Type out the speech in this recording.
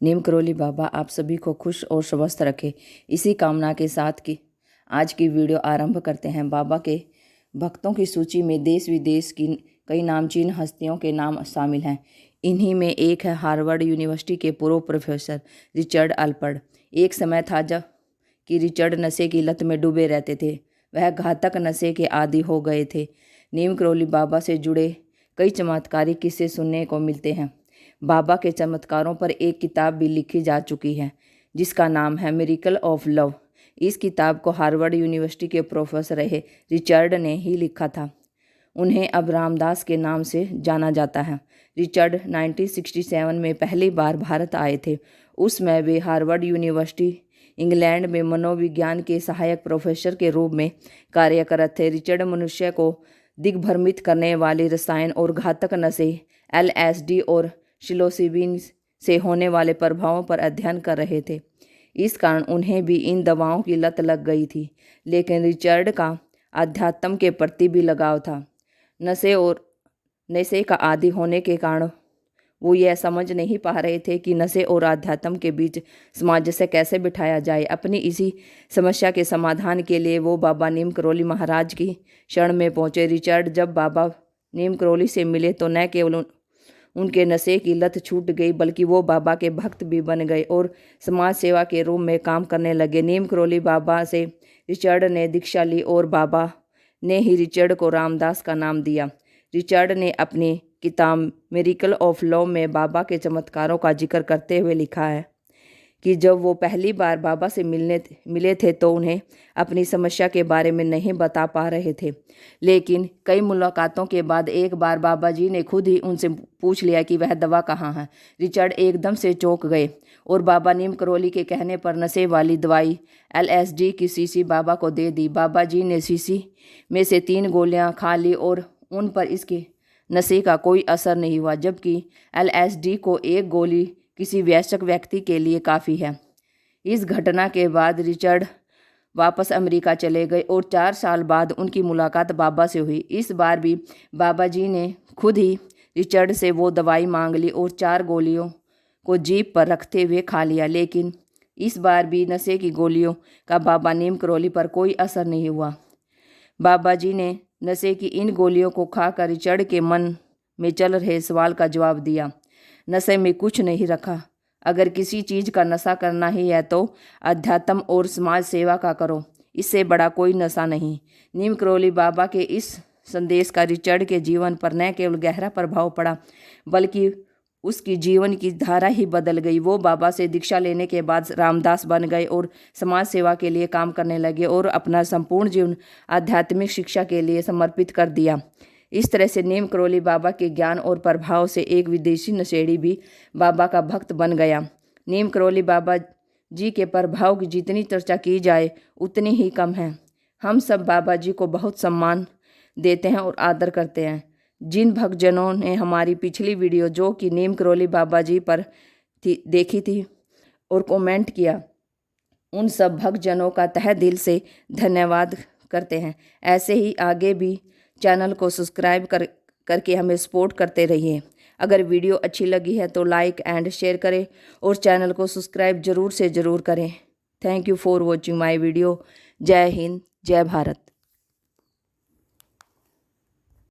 नीम करोली बाबा आप सभी को खुश और स्वस्थ रखे, इसी कामना के साथ कि आज की वीडियो आरंभ करते हैं। बाबा के भक्तों की सूची में देश विदेश की कई नामचीन हस्तियों के नाम शामिल हैं। इन्हीं में एक है हार्वर्ड यूनिवर्सिटी के पूर्व प्रोफेसर रिचर्ड अल्पर्ट। एक समय था जब कि रिचर्ड नशे की लत में डूबे रहते थे। वह घातक नशे के आदी हो गए थे। नीम करोली बाबा से जुड़े कई चमत्कारी किस्से सुनने को मिलते हैं। बाबा के चमत्कारों पर एक किताब भी लिखी जा चुकी है जिसका नाम है मिरेकल ऑफ लव। इस किताब को हार्वर्ड यूनिवर्सिटी के प्रोफेसर रहे रिचर्ड ने ही लिखा था। उन्हें अब रामदास के नाम से जाना जाता है। रिचर्ड 1967 में पहली बार भारत आए थे। उसमें वे हार्वर्ड यूनिवर्सिटी इंग्लैंड में मनोविज्ञान के सहायक प्रोफेसर के रूप में कार्यरत थे। रिचर्ड मनुष्य को दिग्भ्रमित करने वाले रसायन और घातक नशे LSD और सिलोसिबिन से होने वाले प्रभावों पर अध्ययन कर रहे थे। इस कारण उन्हें भी इन दवाओं की लत लग गई थी। लेकिन रिचर्ड का अध्यात्म के प्रति भी लगाव था। नशे का आदी होने के कारण वो यह समझ नहीं पा रहे थे कि नशे और अध्यात्म के बीच सामंजस्य कैसे बिठाया जाए। अपनी इसी समस्या के समाधान के लिए वो बाबा नीम करोली महाराज की शरण में पहुंचे। रिचर्ड जब बाबा नीम करोली से मिले तो न केवल उनके नशे की लत छूट गई बल्कि वो बाबा के भक्त भी बन गए और समाज सेवा के रूप में काम करने लगे। नीम करोली बाबा से रिचर्ड ने दीक्षा ली और बाबा ने ही रिचर्ड को रामदास का नाम दिया। रिचर्ड ने अपनी किताब मिरेकल ऑफ लव में बाबा के चमत्कारों का जिक्र करते हुए लिखा है कि जब वो पहली बार बाबा से मिले थे तो उन्हें अपनी समस्या के बारे में नहीं बता पा रहे थे। लेकिन कई मुलाकातों के बाद एक बार बाबा जी ने खुद ही उनसे पूछ लिया कि वह दवा कहाँ है। रिचर्ड एकदम से चौंक गए और बाबा नीम करोली के कहने पर नशे वाली दवाई LSD की शीशी बाबा को दे दी। बाबा जी ने शीशी में से 3 गोलियां खा ली और उन पर इसके नशे का कोई असर नहीं हुआ, जबकि LSD को 1 गोली किसी वयस्क व्यक्ति के लिए काफ़ी है। इस घटना के बाद रिचर्ड वापस अमेरिका चले गए और 4 साल बाद उनकी मुलाकात बाबा से हुई। इस बार भी बाबा जी ने खुद ही रिचर्ड से वो दवाई मांग ली और 4 गोलियों को जीभ पर रखते हुए खा लिया। लेकिन इस बार भी नशे की गोलियों का बाबा नीम करोली पर कोई असर नहीं हुआ। बाबा जी ने नशे की इन गोलियों को खाकर रिचर्ड के मन में चल रहे सवाल का जवाब दिया। नशे में कुछ नहीं रखा। अगर किसी चीज़ का नशा करना ही है तो अध्यात्म और समाज सेवा का करो, इससे बड़ा कोई नशा नहीं। नीम करोली बाबा के इस संदेश का रिचर्ड के जीवन पर न केवल गहरा प्रभाव पड़ा बल्कि उसकी जीवन की धारा ही बदल गई। वो बाबा से दीक्षा लेने के बाद रामदास बन गए और समाज सेवा के लिए काम करने लगे और अपना संपूर्ण जीवन आध्यात्मिक शिक्षा के लिए समर्पित कर दिया। इस तरह से नीम करोली बाबा के ज्ञान और प्रभाव से एक विदेशी नशेड़ी भी बाबा का भक्त बन गया। नीम करोली बाबा जी के प्रभाव की जितनी चर्चा की जाए उतनी ही कम है। हम सब बाबा जी को बहुत सम्मान देते हैं और आदर करते हैं। जिन भक्तजनों ने हमारी पिछली वीडियो जो कि नीम करोली बाबा जी पर देखी थी और कमेंट किया, उन सब भक्तजनों का तहे दिल से धन्यवाद करते हैं। ऐसे ही आगे भी चैनल को सब्सक्राइब करके हमें सपोर्ट करते रहिए। अगर वीडियो अच्छी लगी है तो लाइक एंड शेयर करें और चैनल को सब्सक्राइब ज़रूर से ज़रूर करें। Thank you for watching my video. जय हिंद, जय भारत।